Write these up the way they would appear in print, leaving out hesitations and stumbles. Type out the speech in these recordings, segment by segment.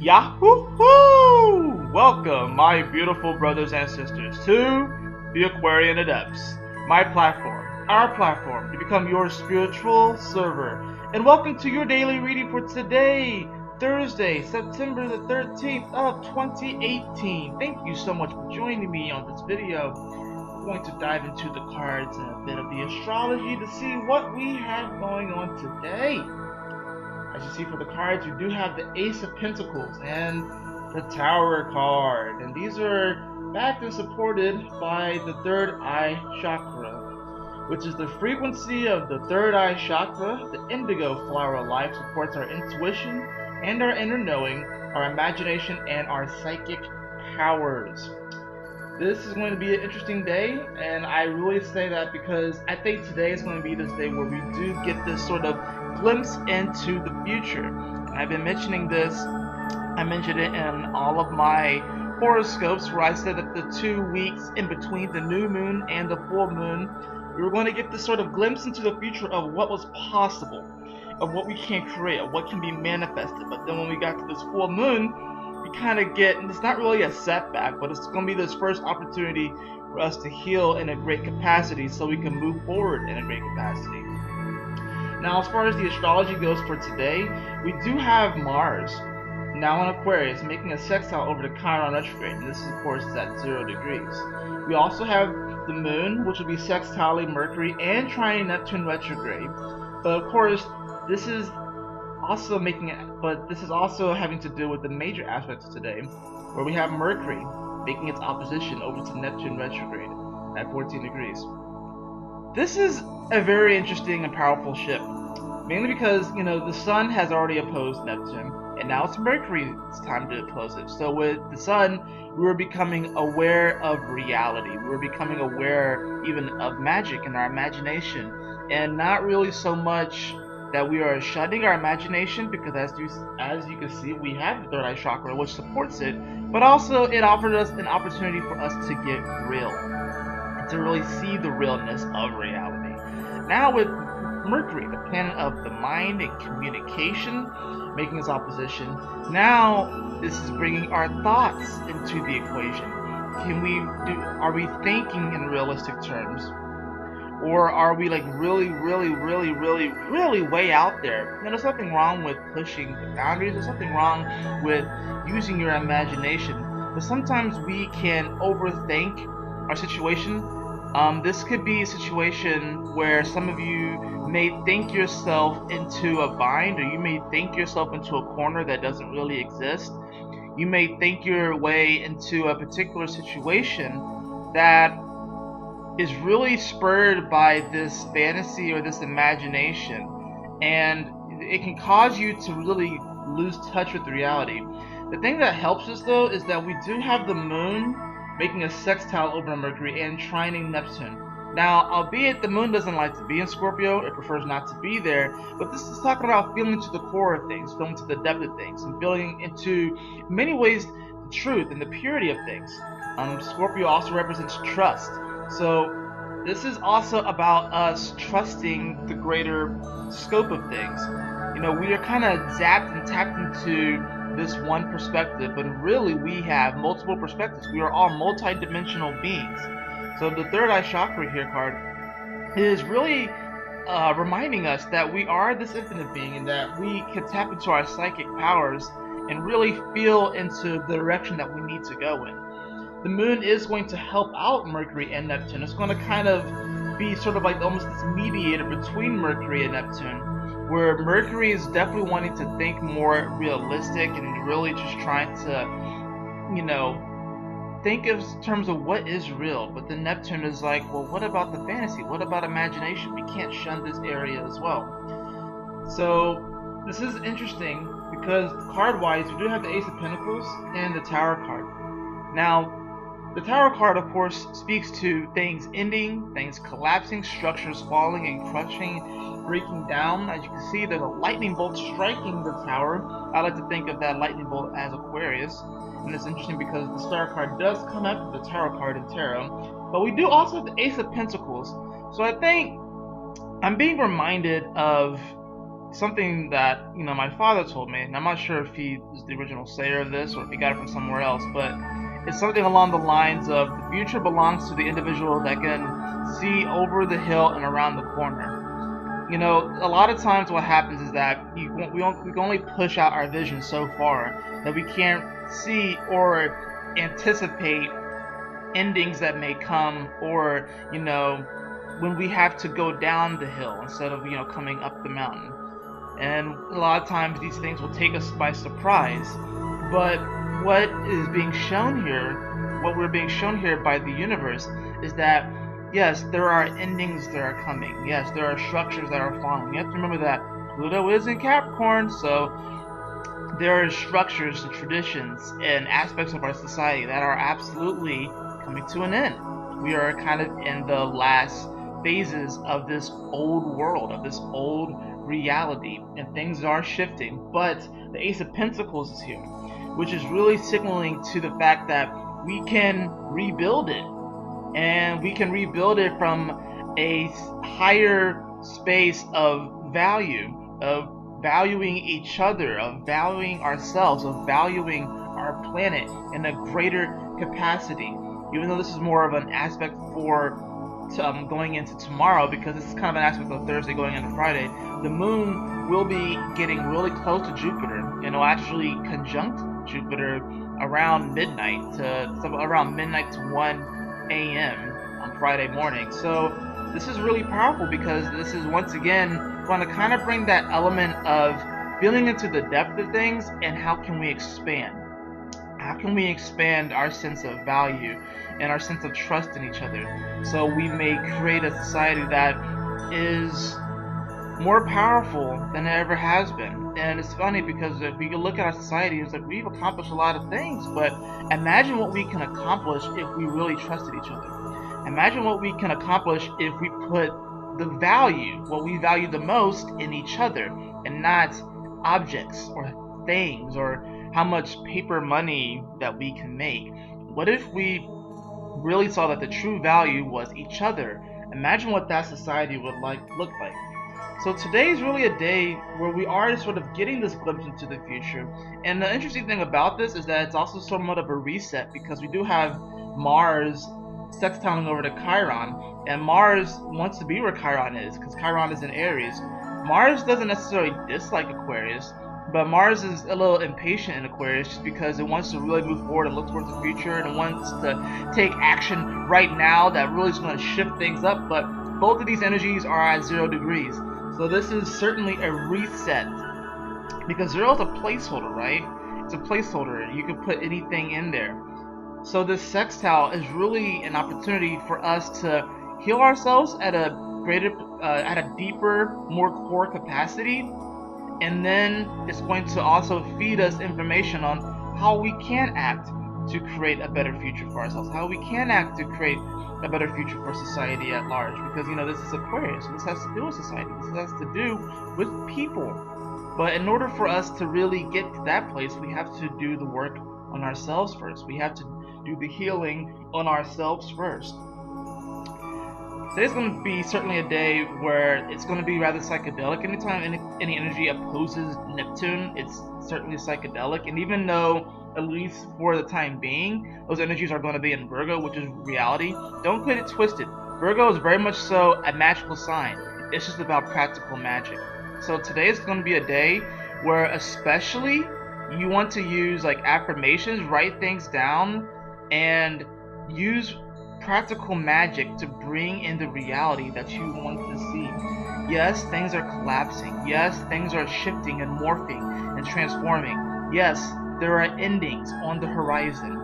Yahoo! Welcome, my beautiful brothers and sisters, to the Aquarian Adepts, my platform, our platform, to become your spiritual server. And welcome to your daily reading for today, Thursday, September the 13th of 2018. Thank you so much for joining me on this video. We're going to dive into the cards and a bit of the astrology to see what we have going on today. As you see for the cards, we do have the Ace of Pentacles and the Tower card. And these are backed and supported by the third eye chakra, which is the frequency of the third eye chakra. The indigo flower of life supports our intuition and our inner knowing, our imagination, and our psychic powers. This is going to be an interesting day, and I really say that because I think today is going to be this day where we do get this sort of glimpse into the future. I've been mentioning this. I mentioned it in all of my horoscopes where I said that the 2 weeks in between the new moon and the full moon, we were going to get this sort of glimpse into the future of what was possible, of what we can create, of what can be manifested. But then when we got to this full moon, we kind of get, and it's not really a setback, but it's going to be this first opportunity for us to heal in a great capacity so we can move forward in a great capacity. Now, as far as the astrology goes for today, we do have Mars, now in Aquarius, making a sextile over to Chiron retrograde, and this is, of course, at 0 degrees. We also have the Moon, which will be sextiling Mercury and trining Neptune retrograde. But of course, this is also having to do with the major aspects today, where we have Mercury making its opposition over to Neptune retrograde at 14 degrees. This is a very interesting and powerful shift, mainly because, the Sun has already opposed Neptune, and now it's Mercury's time to oppose it. So with the Sun, we were becoming aware of reality. We were becoming aware even of magic in our imagination, and not really so much that we are shutting our imagination, because as you can see, we have the third eye chakra, which supports it, but also it offered us an opportunity for us to get real, to really see the realness of reality. Now with Mercury, the planet of the mind and communication, making its opposition, now this is bringing our thoughts into the equation. Are we thinking in realistic terms? Or are we like really way out there? There's nothing wrong with pushing the boundaries. There's nothing wrong with using your imagination. But sometimes we can overthink our situation. This could be a situation where some of you may think yourself into a bind, or you may think yourself into a corner that doesn't really exist. You may think your way into a particular situation that is really spurred by this fantasy or this imagination, and it can cause you to really lose touch with reality. The thing that helps us though is that we do have the Moon making a sextile over Mercury and trining Neptune. Now, albeit the Moon doesn't like to be in Scorpio, it prefers not to be there, but this is talking about feeling to the core of things, feeling to the depth of things, and feeling into, in many ways, the truth and the purity of things. Scorpio also represents trust. So this is also about us trusting the greater scope of things. We are kind of zapped and tapped into this one perspective, but really we have multiple perspectives. We are all multi-dimensional beings. So the third eye chakra here card is really reminding us that we are this infinite being, and that we can tap into our psychic powers and really feel into the direction that we need to go in. The Moon is going to help out Mercury and Neptune. It's going to kind of be sort of like almost this mediator between Mercury and Neptune, where Mercury is definitely wanting to think more realistic and really just trying to, think in terms of what is real. But then Neptune is like, well, what about the fantasy? What about imagination? We can't shun this area as well. So this is interesting because card-wise, we do have the Ace of Pentacles and the Tower card. Now, the Tower card, of course, speaks to things ending, things collapsing, structures falling and crushing, breaking down. As you can see, there's a lightning bolt striking the Tower. I like to think of that lightning bolt as Aquarius. And it's interesting because the Star card does come after the Tower card in tarot. But we do also have the Ace of Pentacles. So I think I'm being reminded of something that, you know, my father told me, and I'm not sure if he is the original sayer of this or if he got it from somewhere else, but it's something along the lines of the future belongs to the individual that can see over the hill and around the corner. You know, a lot of times what happens is that we can only push out our vision so far that we can't see or anticipate endings that may come, or, you know, when we have to go down the hill instead of, you know, coming up the mountain. And a lot of times these things will take us by surprise. But what is being shown here, what we're being shown here by the universe, is that yes, there are endings that are coming. Yes, there are structures that are falling. You have to remember that Pluto is in Capricorn, so there are structures and traditions and aspects of our society that are absolutely coming to an end. We are kind of in the last phases of this old world, of this old reality, and things are shifting. But the Ace of Pentacles is here, which is really signaling to the fact that we can rebuild it, and we can rebuild it from a higher space of value, of valuing each other, of valuing ourselves, of valuing our planet in a greater capacity. Even though this is more of an aspect for going into tomorrow, because this is kind of an aspect of Thursday going into Friday, the moon will be getting really close to Jupiter, and it'll actually conjunct Jupiter around midnight to 1 a.m. on Friday morning. So this is really powerful, because this is once again going to kind of bring that element of feeling into the depth of things, and how can we expand? How can we expand our sense of value and our sense of trust in each other, so we may create a society that is more powerful than it ever has been? And it's funny, because if we look at our society, it's like we've accomplished a lot of things, but imagine what we can accomplish if we really trusted each other. Imagine what we can accomplish if we put the value, what we value the most, in each other, and not objects or things or how much paper money that we can make. What if we really saw that the true value was each other? Imagine what that society would look like. So today is really a day where we are sort of getting this glimpse into the future. And the interesting thing about this is that it's also somewhat of a reset, because we do have Mars sextiling over to Chiron, and Mars wants to be where Chiron is, because Chiron is in Aries. Mars doesn't necessarily dislike Aquarius, but Mars is a little impatient in Aquarius, just because it wants to really move forward and look towards the future, and it wants to take action right now that really is going to shift things up. But both of these energies are at 0 degrees. So this is certainly a reset, because 0 is a placeholder, right? It's a placeholder. You can put anything in there. So this sextile is really an opportunity for us to heal ourselves at a greater, at a deeper, more core capacity. And then it's going to also feed us information on how we can act to create a better future for ourselves, how we can act to create a better future for society at large. Because, you know, this is Aquarius, so this has to do with society, this has to do with people. But in order for us to really get to that place, we have to do the work on ourselves first. We have to do the healing on ourselves first. Today's going to be certainly a day where it's going to be rather psychedelic. Anytime any energy opposes Neptune, it's certainly psychedelic. And even though, at least for the time being, those energies are going to be in Virgo, which is reality, don't get it twisted. Virgo is very much so a magical sign. It's just about practical magic. So today is going to be a day where especially you want to use like affirmations, write things down, and use practical magic to bring in the reality that you want to see. Yes, things are collapsing. Yes, things are shifting and morphing and transforming. Yes, there are endings on the horizon.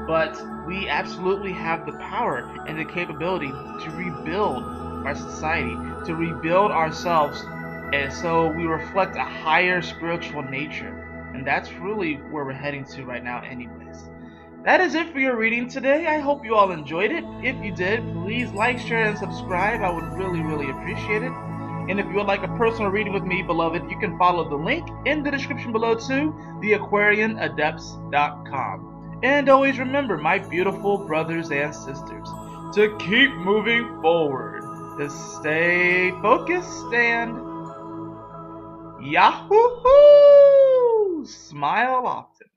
But we absolutely have the power and the capability to rebuild our society, to rebuild ourselves, and so we reflect a higher spiritual nature. And that's really where we're heading to right now anyways. That is it for your reading today. I hope you all enjoyed it. If you did, please like, share, and subscribe. I would really, really appreciate it. And if you would like a personal reading with me, beloved, you can follow the link in the description below to theaquarianadepts.com. And always remember, my beautiful brothers and sisters, to keep moving forward, to stay focused and Yahoo! Smile often.